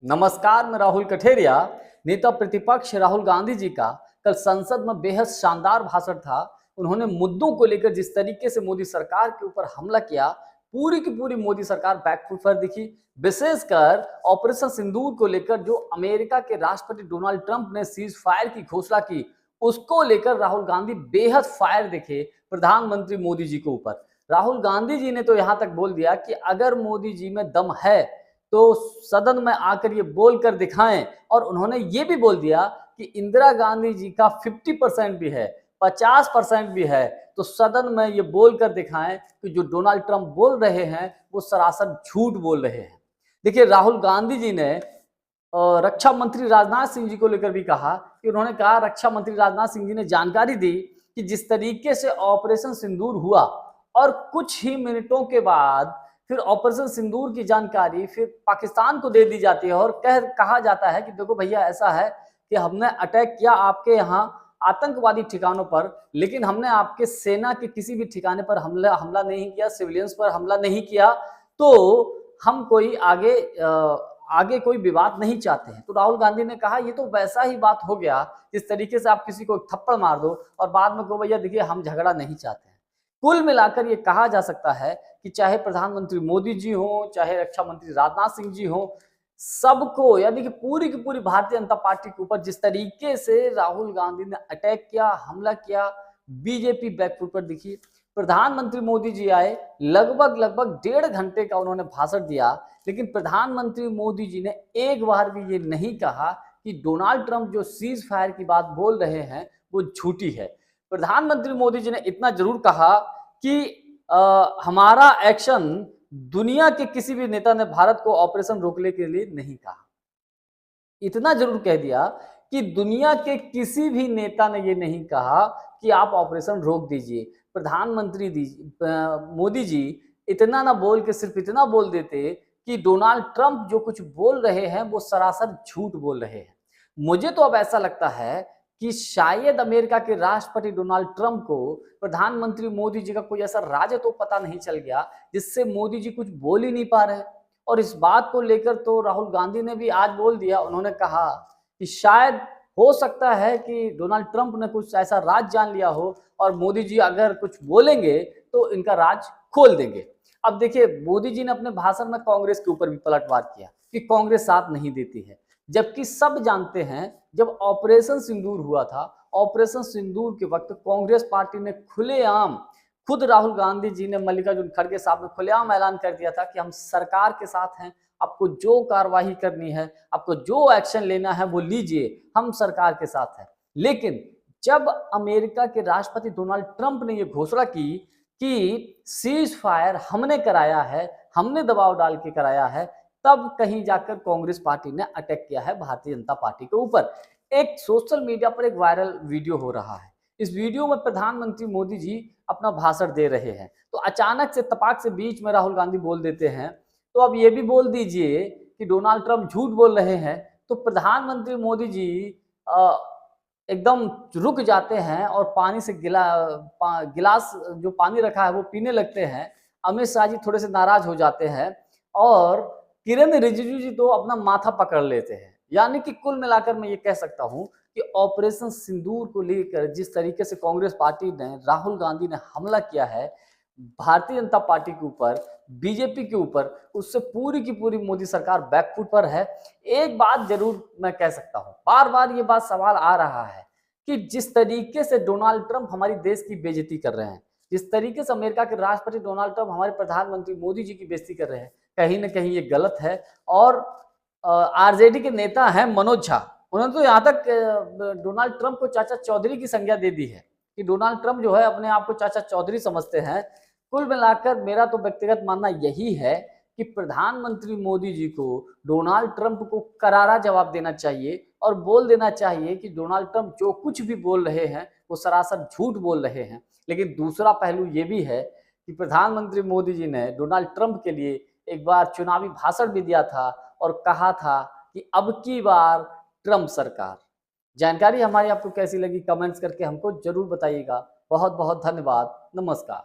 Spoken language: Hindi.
नमस्कार, मैं राहुल कठेरिया। नेता प्रतिपक्ष राहुल गांधी जी का कल संसद में बेहद शानदार भाषण था। उन्होंने मुद्दों को लेकर जिस तरीके से मोदी सरकार के ऊपर हमला किया, पूरी की पूरी मोदी सरकार बैकफुट पर दिखी। विशेषकर ऑपरेशन सिंदूर को लेकर जो अमेरिका के राष्ट्रपति डोनाल्ड ट्रंप ने सीज फायर की घोषणा की, उसको लेकर राहुल गांधी बेहद फायर दिखे प्रधानमंत्री मोदी जी के ऊपर। राहुल गांधी जी ने तो यहां तक बोल दिया कि अगर मोदी जी में दम है तो सदन में आकर ये बोलकर दिखाएं, और उन्होंने ये भी बोल दिया कि इंदिरा गांधी जी का 50% भी है, 50% भी है, तो सदन में ये बोलकर दिखाएं कि जो डोनाल्ड ट्रंप बोल रहे हैं वो सरासर झूठ बोल रहे हैं। देखिए, राहुल गांधी जी ने रक्षा मंत्री राजनाथ सिंह जी को लेकर भी कहा कि उन्होंने कहा, रक्षा मंत्री राजनाथ सिंह जी ने जानकारी दी कि जिस तरीके से ऑपरेशन सिंदूर हुआ और कुछ ही मिनटों के बाद फिर ऑपरेशन सिंदूर की जानकारी फिर पाकिस्तान को दे दी जाती है और कहा जाता है कि देखो भैया, ऐसा है कि हमने अटैक किया आपके यहाँ आतंकवादी ठिकानों पर, लेकिन हमने आपके सेना के किसी भी ठिकाने पर हमला नहीं किया, सिविलियंस पर हमला नहीं किया, तो हम कोई आगे कोई विवाद नहीं चाहते हैं। तो राहुल गांधी ने कहा, ये तो वैसा ही बात हो गया जिस तरीके से आप किसी को थप्पड़ मार दो और बाद में कहो भैया देखिए हम झगड़ा नहीं चाहते हैं। कुल मिलाकर ये कहा जा सकता है कि चाहे प्रधानमंत्री मोदी जी हो, चाहे रक्षा मंत्री राजनाथ सिंह जी हो, सबको, यानी कि पूरी की पूरी भारतीय जनता पार्टी के ऊपर जिस तरीके से राहुल गांधी ने अटैक किया, हमला किया, बीजेपी बैकफुट पर दिखी। प्रधानमंत्री मोदी जी आए, लगभग 1.5 घंटे का उन्होंने भाषण दिया, लेकिन प्रधानमंत्री मोदी जी ने एक बार भी ये नहीं कहा कि डोनाल्ड ट्रंप जो सीज फायर की बात बोल रहे हैं वो झूठी है। प्रधानमंत्री मोदी जी ने इतना जरूर कहा कि हमारा एक्शन दुनिया के किसी भी नेता ने भारत को ऑपरेशन रोकने के लिए नहीं कहा। इतना जरूर कह दिया कि दुनिया के किसी भी नेता ने ये नहीं कहा कि आप ऑपरेशन रोक दीजिए। प्रधानमंत्री मोदी जी इतना ना बोल के सिर्फ इतना बोल देते कि डोनाल्ड ट्रंप जो कुछ बोल रहे हैं वो सरासर झूठ बोल रहे हैं। मुझे तो अब ऐसा लगता है कि शायद अमेरिका के राष्ट्रपति डोनाल्ड ट्रंप को प्रधानमंत्री मोदी जी का कोई ऐसा राज तो पता नहीं चल गया जिससे मोदी जी कुछ बोल ही नहीं पा रहे। और इस बात को लेकर तो राहुल गांधी ने भी आज बोल दिया। उन्होंने कहा कि शायद हो सकता है कि डोनाल्ड ट्रंप ने कुछ ऐसा राज जान लिया हो और मोदी जी अगर कुछ बोलेंगे तो इनका राज खोल देंगे। अब देखिए, मोदी जी ने अपने भाषण में कांग्रेस के ऊपर भी पलटवार किया कि कांग्रेस साथ नहीं देती है, जबकि सब जानते हैं जब ऑपरेशन सिंदूर हुआ था, ऑपरेशन सिंदूर के वक्त कांग्रेस पार्टी ने खुलेआम, खुद राहुल गांधी जी ने, मल्लिकार्जुन खड़गे साहब ने खुलेआम ऐलान कर दिया था कि हम सरकार के साथ हैं, आपको जो कार्रवाई करनी है, आपको जो एक्शन लेना है वो लीजिए, हम सरकार के साथ हैं। लेकिन जब अमेरिका के राष्ट्रपति डोनाल्ड ट्रंप ने यह घोषणा की कि सीज फायर हमने कराया है, हमने दबाव डाल के कराया है, तब कहीं जाकर कांग्रेस पार्टी ने अटैक किया है भारतीय जनता पार्टी के ऊपर। एक सोशल मीडिया पर एक वायरल वीडियो हो रहा है। इस वीडियो में प्रधानमंत्री मोदी जी अपना भाषण दे रहे हैं, तो अचानक से तपाक से बीच में राहुल गांधी बोल देते हैं, तो अब ये भी बोल दीजिए कि डोनाल्ड ट्रंप झूठ बोल रहे हैं। तो प्रधानमंत्री मोदी जी एकदम रुक जाते हैं और पानी से गिलास जो पानी रखा है वो पीने लगते हैं। अमित शाह जी थोड़े से नाराज हो जाते हैं और किरेन रिजिजू जी तो अपना माथा पकड़ लेते हैं। यानी कि कुल मिलाकर मैं ये कह सकता हूं कि ऑपरेशन सिंदूर को लेकर जिस तरीके से कांग्रेस पार्टी ने, राहुल गांधी ने हमला किया है भारतीय जनता पार्टी के ऊपर, बीजेपी के ऊपर, उससे पूरी की पूरी मोदी सरकार बैकफुट पर है। एक बात जरूर मैं कह सकता हूं, बार बार ये बात सवाल आ रहा है कि जिस तरीके से डोनाल्ड ट्रंप हमारी देश की बेइज्जती कर रहे हैं, जिस तरीके से अमेरिका के राष्ट्रपति डोनाल्ड ट्रंप हमारे प्रधानमंत्री मोदी जी की बेइज्जती कर रहे हैं, कहीं ना कहीं ये गलत है। और आरजेडी के नेता हैं मनोज झा, उन्होंने तो यहाँ तक डोनाल्ड ट्रंप को चाचा चौधरी की संज्ञा दे दी है कि डोनाल्ड ट्रंप जो है अपने आप को चाचा चौधरी समझते हैं। कुल मिलाकर मेरा तो व्यक्तिगत मानना यही है कि प्रधानमंत्री मोदी जी को डोनाल्ड ट्रंप को करारा जवाब देना चाहिए और बोल देना चाहिए कि डोनाल्ड ट्रंप जो कुछ भी बोल रहे हैं वो सरासर झूठ बोल रहे हैं। लेकिन दूसरा पहलू ये भी है कि प्रधानमंत्री मोदी जी ने डोनाल्ड ट्रंप के लिए एक बार चुनावी भाषण भी दिया था और कहा था कि अब की बार ट्रंप सरकार। जानकारी हमारी आपको कैसी लगी, कमेंट्स करके हमको जरूर बताइएगा। बहुत बहुत धन्यवाद। नमस्कार।